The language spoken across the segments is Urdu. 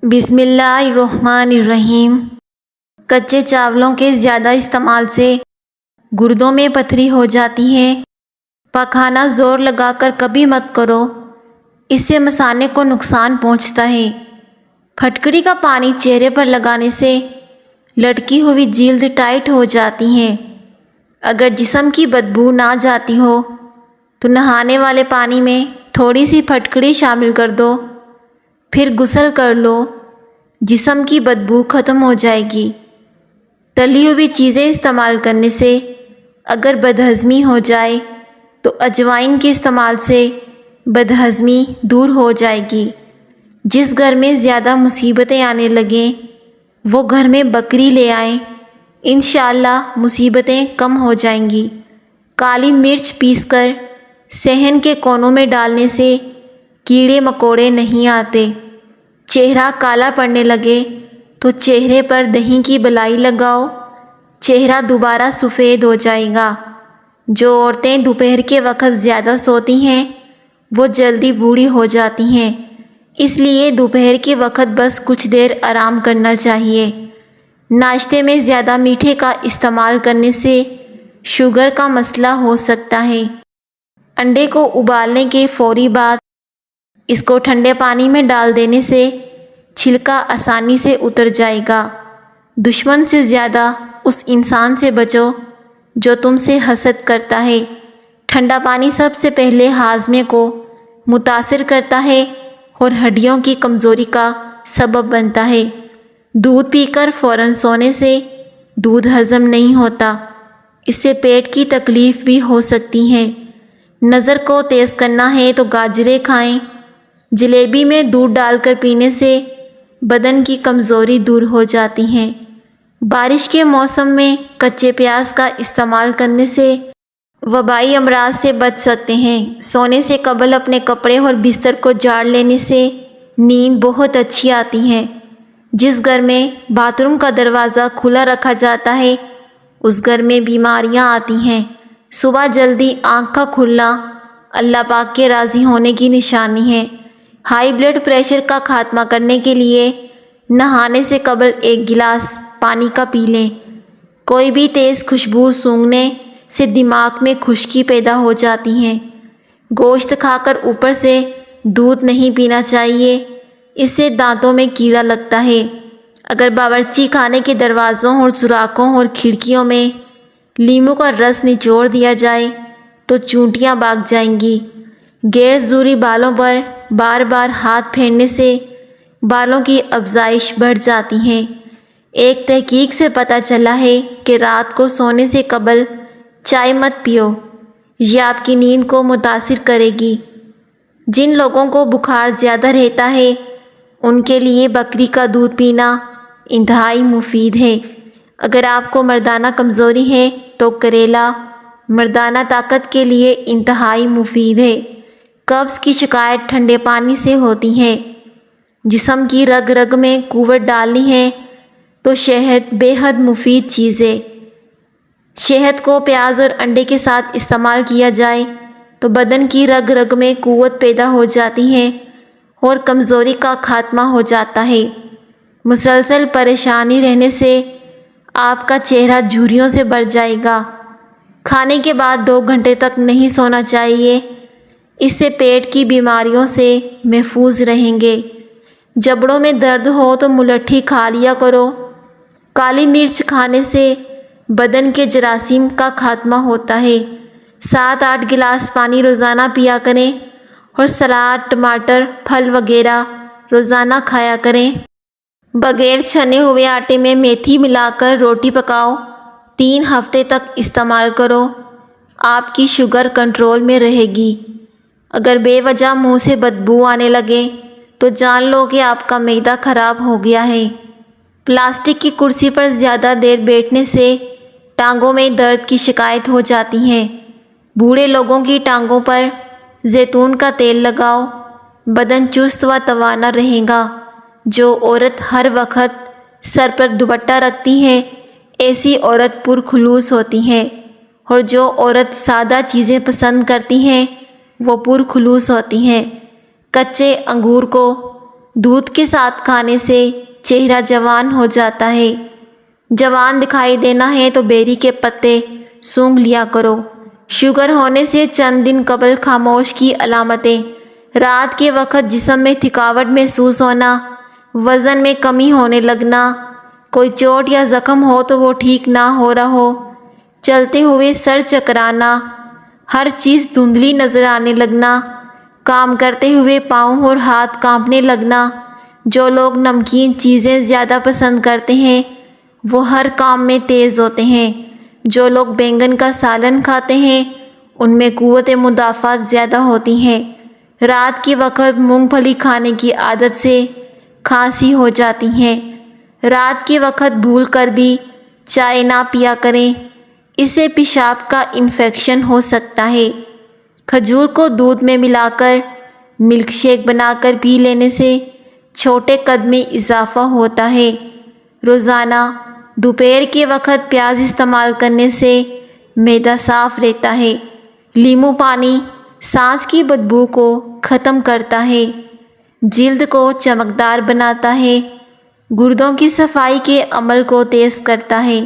بسم اللہ الرحمن الرحیم۔ کچے چاولوں کے زیادہ استعمال سے گردوں میں پتھری ہو جاتی ہے۔ پکانا زور لگا کر کبھی مت کرو، اس سے مثانے کو نقصان پہنچتا ہے۔ پھٹکری کا پانی چہرے پر لگانے سے لٹکی ہوئی جلد ٹائٹ ہو جاتی ہے۔ اگر جسم کی بدبو نہ جاتی ہو تو نہانے والے پانی میں تھوڑی سی پھٹکری شامل کر دو، پھر غسل کر لو، جسم کی بدبو ختم ہو جائے گی۔ تلی ہوئی چیزیں استعمال کرنے سے اگر بدہضمی ہو جائے تو اجوائن کے استعمال سے بدہضمی دور ہو جائے گی۔ جس گھر میں زیادہ مصیبتیں آنے لگیں وہ گھر میں بکری لے آئیں، انشاءاللہ مصیبتیں کم ہو جائیں گی۔ کالی مرچ پیس کر صحن کے کونوں میں ڈالنے سے کیڑے مکوڑے نہیں آتے۔ چہرہ کالا پڑنے لگے تو چہرے پر دہی کی بلائی لگاؤ، چہرہ دوبارہ سفید ہو جائے گا۔ جو عورتیں دوپہر کے وقت زیادہ سوتی ہیں وہ جلدی بوڑھی ہو جاتی ہیں، اس لیے دوپہر کے وقت بس کچھ دیر آرام کرنا چاہیے۔ ناشتے میں زیادہ میٹھے کا استعمال کرنے سے شوگر کا مسئلہ ہو سکتا ہے۔ انڈے کو ابالنے کے فوری بعد اس کو ٹھنڈے پانی میں ڈال دینے سے چھلکا آسانی سے اتر جائے گا۔ دشمن سے زیادہ اس انسان سے بچو جو تم سے حسد کرتا ہے۔ ٹھنڈا پانی سب سے پہلے ہاضمے کو متاثر کرتا ہے اور ہڈیوں کی کمزوری کا سبب بنتا ہے۔ دودھ پی کر فوراً سونے سے دودھ ہضم نہیں ہوتا، اس سے پیٹ کی تکلیف بھی ہو سکتی ہے۔ نظر کو تیز کرنا ہے تو گاجریں کھائیں۔ جلیبی میں دودھ ڈال کر پینے سے بدن کی کمزوری دور ہو جاتی ہے۔ بارش کے موسم میں کچے پیاز کا استعمال کرنے سے وبائی امراض سے بچ سکتے ہیں۔ سونے سے قبل اپنے کپڑے اور بستر کو جھاڑ لینے سے نیند بہت اچھی آتی ہے۔ جس گھر میں باتھ روم کا دروازہ کھلا رکھا جاتا ہے اس گھر میں بیماریاں آتی ہیں۔ صبح جلدی آنکھ کا کھلنا اللہ پاک کے راضی ہونے کی نشانی ہے۔ ہائی بلڈ پریشر کا خاتمہ کرنے کے لیے نہانے سے قبل 1 گلاس پانی کا پی لیں۔ کوئی بھی تیز خوشبو سونگھنے سے دماغ میں خشکی پیدا ہو جاتی ہے۔ گوشت کھا کر اوپر سے دودھ نہیں پینا چاہیے، اس سے دانتوں میں کیڑا لگتا ہے۔ اگر باورچی خانے کے دروازوں اور سوراخوں اور کھڑکیوں میں لیموں کا رس نچوڑ دیا جائے تو چونٹیاں بھاگ جائیں گی۔ غیر ضروری بالوں پر بار بار ہاتھ پھیرنے سے بالوں کی افزائش بڑھ جاتی ہے۔ ایک تحقیق سے پتہ چلا ہے کہ رات کو سونے سے قبل چائے مت پیو، یہ آپ کی نیند کو متاثر کرے گی۔ جن لوگوں کو بخار زیادہ رہتا ہے ان کے لیے بکری کا دودھ پینا انتہائی مفید ہے۔ اگر آپ کو مردانہ کمزوری ہے تو کریلا مردانہ طاقت کے لیے انتہائی مفید ہے۔ قبض کی شکایت ٹھنڈے پانی سے ہوتی ہے۔ جسم کی رگ رگ میں قوت ڈالنی ہے تو شہد بے حد مفید چیز ہے۔ شہد کو پیاز اور انڈے کے ساتھ استعمال کیا جائے تو بدن کی رگ رگ میں قوت پیدا ہو جاتی ہے اور کمزوری کا خاتمہ ہو جاتا ہے۔ مسلسل پریشانی رہنے سے آپ کا چہرہ جھریوں سے بھر جائے گا۔ کھانے کے بعد 2 گھنٹے تک نہیں سونا چاہیے، اس سے پیٹ کی بیماریوں سے محفوظ رہیں گے۔ جبڑوں میں درد ہو تو ملٹھی کھا لیا کرو۔ کالی مرچ کھانے سے بدن کے جراثیم کا خاتمہ ہوتا ہے۔ 7-8 گلاس پانی روزانہ پیا کریں اور سلاد، ٹماٹر، پھل وغیرہ روزانہ کھایا کریں۔ بغیر چھنے ہوئے آٹے میں میتھی ملا کر روٹی پکاؤ، 3 ہفتے تک استعمال کرو، آپ کی شوگر کنٹرول میں رہے گی۔ اگر بے وجہ منہ سے بدبو آنے لگے تو جان لو کہ آپ کا معدہ خراب ہو گیا ہے۔ پلاسٹک کی کرسی پر زیادہ دیر بیٹھنے سے ٹانگوں میں درد کی شکایت ہو جاتی ہے۔ بوڑھے لوگوں کی ٹانگوں پر زیتون کا تیل لگاؤ، بدن چست و توانا رہے گا۔ جو عورت ہر وقت سر پر دوپٹہ رکھتی ہے ایسی عورت پرخلوص ہوتی ہے، اور جو عورت سادہ چیزیں پسند کرتی ہیں وہ پرخلوص ہوتی ہیں۔ کچے انگور کو دودھ کے ساتھ کھانے سے چہرہ جوان ہو جاتا ہے۔ جوان دکھائی دینا ہے تو بیری کے پتے سونگھ لیا کرو۔ شوگر ہونے سے چند دن قبل خاموش کی علامتیں: رات کے وقت جسم میں تھکاوٹ محسوس ہونا، وزن میں کمی ہونے لگنا، کوئی چوٹ یا زخم ہو تو وہ ٹھیک نہ ہو رہا ہو، چلتے ہوئے سر چکرانا، ہر چیز دھندلی نظر آنے لگنا، کام کرتے ہوئے پاؤں اور ہاتھ کانپنے لگنا۔ جو لوگ نمکین چیزیں زیادہ پسند کرتے ہیں وہ ہر کام میں تیز ہوتے ہیں۔ جو لوگ بینگن کا سالن کھاتے ہیں ان میں قوت مدافعت زیادہ ہوتی ہے۔ رات کے وقت مونگ پھلی کھانے کی عادت سے کھانسی ہو جاتی ہے۔ رات کے وقت بھول کر بھی چائے نہ پیا کریں، اس سے پیشاب کا انفیکشن ہو سکتا ہے۔ کھجور کو دودھ میں ملا کر ملک شیک بنا کر پی لینے سے چھوٹے قد میں اضافہ ہوتا ہے۔ روزانہ دوپہر کے وقت پیاز استعمال کرنے سے معدہ صاف رہتا ہے۔ لیمو پانی سانس کی بدبو کو ختم کرتا ہے، جلد کو چمکدار بناتا ہے، گردوں کی صفائی کے عمل کو تیز کرتا ہے۔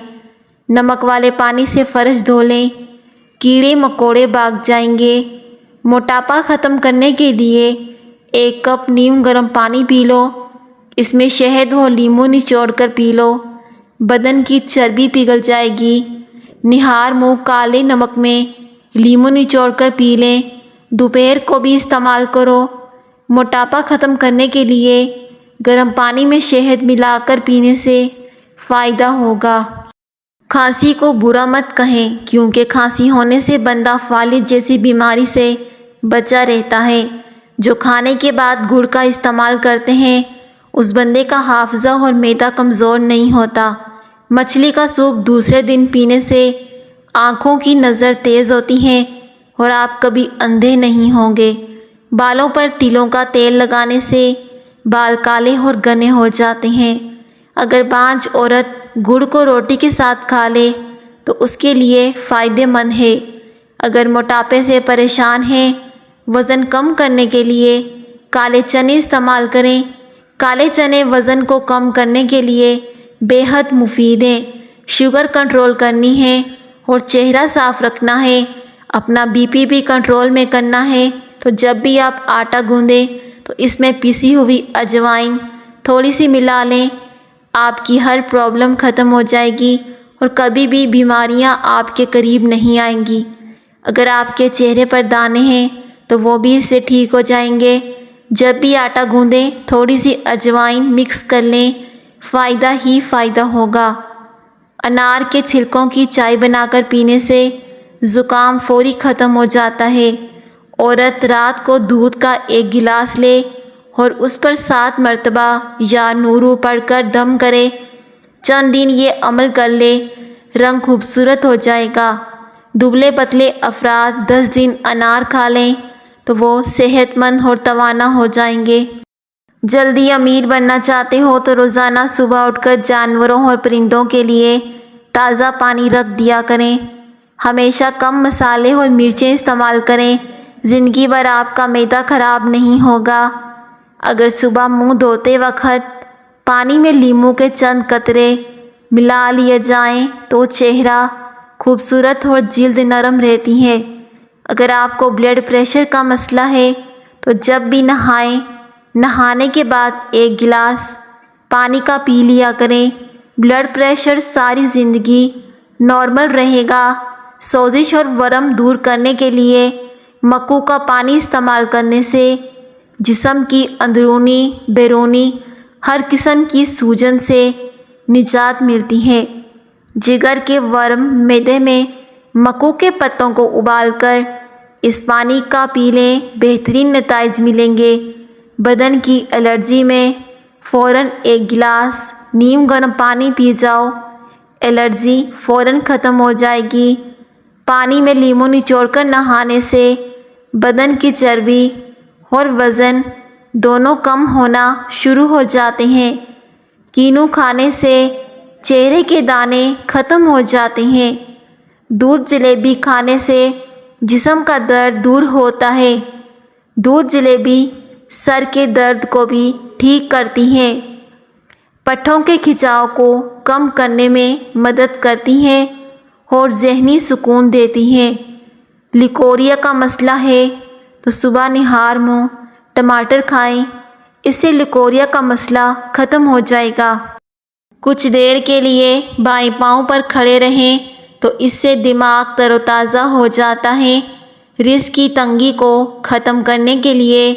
نمک والے پانی سے فرش دھو لیں، کیڑے مکوڑے بھاگ جائیں گے۔ موٹاپا ختم کرنے کے لیے 1 کپ نیم گرم پانی پی لو، اس میں شہد اور لیمو نچوڑ کر پی لو، بدن کی چربی پگھل جائے گی۔ نہار منہ کالے نمک میں لیمو نچوڑ کر پی لیں، دوپہر کو بھی استعمال کرو۔ موٹاپا ختم کرنے کے لیے گرم پانی میں شہد ملا کر پینے سے فائدہ ہوگا۔ کھانسی کو برا مت کہیں، کیونکہ کھانسی ہونے سے بندہ فالج جیسی بیماری سے بچا رہتا ہے۔ جو کھانے کے بعد گڑ کا استعمال کرتے ہیں اس بندے کا حافظہ اور معدہ کمزور نہیں ہوتا۔ مچھلی کا سوپ دوسرے دن پینے سے آنکھوں کی نظر تیز ہوتی ہے اور آپ کبھی اندھے نہیں ہوں گے۔ بالوں پر تلوں کا تیل لگانے سے بال کالے اور گھنے ہو جاتے ہیں۔ اگر بانجھ عورت گڑ کو روٹی کے ساتھ کھا لے تو اس کے لیے فائدہ مند ہے۔ اگر موٹاپے سے پریشان ہیں، وزن کم کرنے کے لیے کالے چنے استعمال کریں۔ کالے چنے وزن کو کم کرنے کے لیے بے حد مفید ہیں۔ شوگر کنٹرول کرنی ہے اور چہرہ صاف رکھنا ہے، اپنا بی پی بھی کنٹرول میں کرنا ہے تو جب بھی آپ آٹا گوندیں تو اس میں پیسی ہوئی اجوائن تھوڑی سی ملا لیں۔ آپ کی ہر پرابلم ختم ہو جائے گی اور کبھی بھی بیماریاں آپ کے قریب نہیں آئیں گی۔ اگر آپ کے چہرے پر دانے ہیں تو وہ بھی اس سے ٹھیک ہو جائیں گے۔ جب بھی آٹا گوندیں تھوڑی سی اجوائن مکس کر لیں، فائدہ ہی فائدہ ہوگا۔ انار کے چھلکوں کی چائے بنا کر پینے سے زکام فوری ختم ہو جاتا ہے۔ عورت رات کو دودھ کا 1 گلاس لے اور اس پر 7 مرتبہ یا نورو پڑھ کر دم کرے۔ چند دن یہ عمل کر لے، رنگ خوبصورت ہو جائے گا۔ دبلے پتلے افراد 10 دن انار کھا لیں تو وہ صحت مند اور توانا ہو جائیں گے۔ جلدی امیر بننا چاہتے ہو تو روزانہ صبح اٹھ کر جانوروں اور پرندوں کے لیے تازہ پانی رکھ دیا کریں۔ ہمیشہ کم مسالے اور مرچیں استعمال کریں، زندگی بھر آپ کا معدہ خراب نہیں ہوگا۔ اگر صبح منہ دھوتے وقت پانی میں لیمو کے چند قطرے ملا لیے جائیں تو چہرہ خوبصورت اور جلد نرم رہتی ہے۔ اگر آپ کو بلڈ پریشر کا مسئلہ ہے تو جب بھی نہائیں، نہانے کے بعد 1 گلاس پانی کا پی لیا کریں۔ بلڈ پریشر ساری زندگی نارمل رہے گا۔ سوزش اور ورم دور کرنے کے لیے مکو کا پانی استعمال کرنے سے جسم کی اندرونی بیرونی ہر قسم کی سوجن سے نجات ملتی ہے۔ جگر کے ورم معدے میں مکو کے پتوں کو ابال کر اس پانی کا پی لیں، بہترین نتائج ملیں گے۔ بدن کی الرجی میں فوراً 1 گلاس نیم گرم پانی پی جاؤ، الرجی فوراً ختم ہو جائے گی۔ پانی میں لیمو نچوڑ کر نہانے سے بدن کی چربی اور وزن دونوں کم ہونا شروع ہو جاتے ہیں۔ کینو کھانے سے چہرے کے دانے ختم ہو جاتے ہیں۔ دودھ جلیبی کھانے سے جسم کا درد دور ہوتا ہے۔ دودھ جلیبی سر کے درد کو بھی ٹھیک کرتی ہے، پٹھوں کے کھچاؤ کو کم کرنے میں مدد کرتی ہے اور ذہنی سکون دیتی ہے۔ لیکوریا کا مسئلہ ہے تو صبح نہار منہ ٹماٹر کھائیں، اس سے لیکوریا کا مسئلہ ختم ہو جائے گا۔ کچھ دیر کے لیے بائیں پاؤں پر کھڑے رہیں تو اس سے دماغ تر و تازہ ہو جاتا ہے۔ رزق کی تنگی کو ختم کرنے کے لیے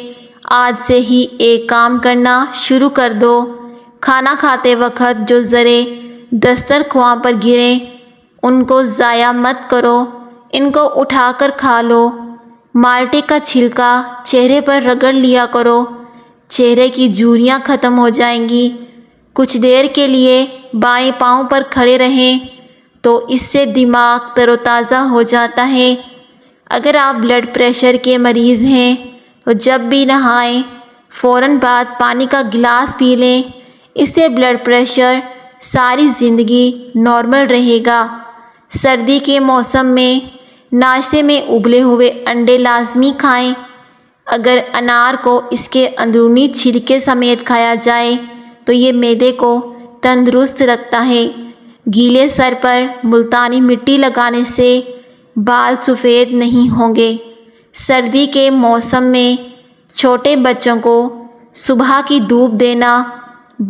آج سے ہی ایک کام کرنا شروع کر دو۔ کھانا کھاتے وقت جو ذرے دسترخوان پر گریں ان کو ضائع مت کرو، ان کو اٹھا کر کھا لو۔ مالٹے کا چھلکا چہرے پر رگڑ لیا کرو، چہرے کی جھریاں ختم ہو جائیں گی۔ کچھ دیر کے لیے بائیں پاؤں پر کھڑے رہیں تو اس سے دماغ تر و تازہ ہو جاتا ہے۔ اگر آپ بلڈ پریشر کے مریض ہیں تو جب بھی نہائیں فوراً بعد پانی کا گلاس پی لیں، اس سے بلڈ پریشر ساری زندگی نارمل رہے گا۔ سردی کے موسم میں ناشتے میں ابلے ہوئے انڈے لازمی کھائیں۔ اگر انار کو اس کے اندرونی چھلکے سمیت کھایا جائے تو یہ معدے کو تندرست رکھتا ہے۔ گیلے سر پر ملتانی مٹی لگانے سے بال سفید نہیں ہوں گے۔ سردی کے موسم میں چھوٹے بچوں کو صبح کی دھوپ دینا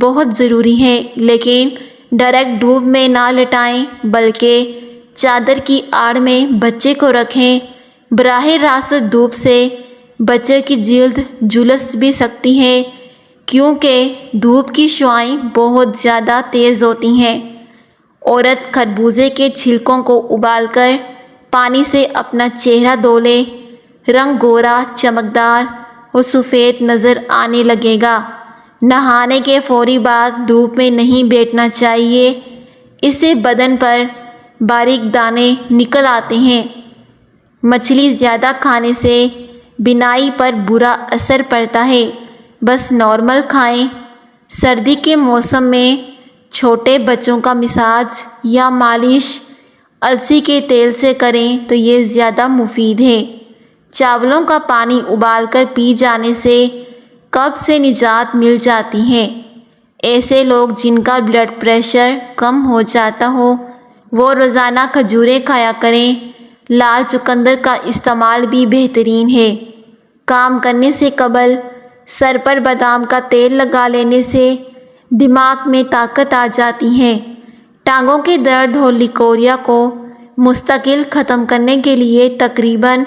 بہت ضروری ہے، لیکن ڈائریکٹ دھوپ میں نہ لٹائیں بلکہ چادر کی آڑ میں بچے کو رکھیں۔ براہ راست دھوپ سے بچے کی جلد جھلس بھی سکتی ہے کیونکہ دھوپ کی شعاعیں بہت زیادہ تیز ہوتی ہیں۔ عورت خربوزے کے چھلکوں کو ابال کر پانی سے اپنا چہرہ دھو لے، رنگ گورا چمکدار اور سفید نظر آنے لگے گا۔ نہانے کے فوری بعد دھوپ میں نہیں بیٹھنا چاہیے، اس سے بدن پر باریک دانے نکل آتے ہیں۔ مچھلی زیادہ کھانے سے بینائی پر برا اثر پڑتا ہے، بس نارمل کھائیں۔ سردی کے موسم میں چھوٹے بچوں کا مساج یا مالش السی کے تیل سے کریں تو یہ زیادہ مفید ہے۔ چاولوں کا پانی ابال کر پی جانے سے قبض سے نجات مل جاتی ہے۔ ایسے لوگ جن کا بلڈ پریشر کم ہو جاتا ہو وہ روزانہ کھجوریں کھایا کریں۔ لال چقندر کا استعمال بھی بہترین ہے۔ کام کرنے سے قبل سر پر بادام کا تیل لگا لینے سے دماغ میں طاقت آ جاتی ہے۔ ٹانگوں کے درد اور لیکوریا کو مستقل ختم کرنے کے لیے تقریباً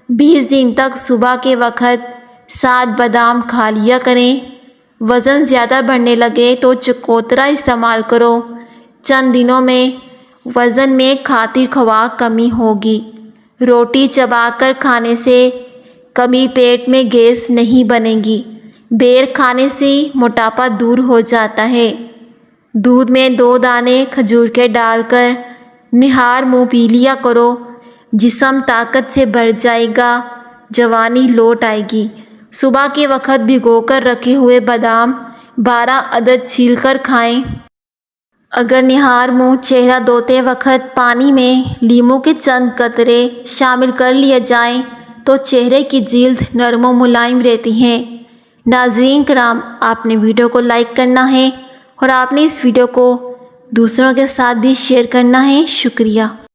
20 دن تک صبح کے وقت 7 بادام کھا لیا کریں۔ وزن زیادہ بڑھنے لگے تو چکوترا استعمال کرو، چند دنوں میں وزن میں خاطر خواہ کمی ہوگی۔ روٹی چبا کر کھانے سے کبھی پیٹ میں گیس نہیں بنے گی۔ بیر کھانے سے موٹاپا دور ہو جاتا ہے۔ دودھ میں 2 دانے کھجور کے ڈال کر نہار منہ پی لیا کرو، جسم طاقت سے بھر جائے گا، جوانی لوٹ آئے گی۔ صبح کے وقت بھگو کر رکھے ہوئے بادام 12 عدد چھیل کر کھائیں۔ اگر نہار منہ چہرہ دھوتے وقت پانی میں لیموں کے چند قطرے شامل کر لیے جائیں تو چہرے کی جلد نرم و ملائم رہتی ہے۔ ناظرین کرام، آپ نے ویڈیو کو لائک کرنا ہے اور آپ نے اس ویڈیو کو دوسروں کے ساتھ بھی شیئر کرنا ہے۔ شکریہ۔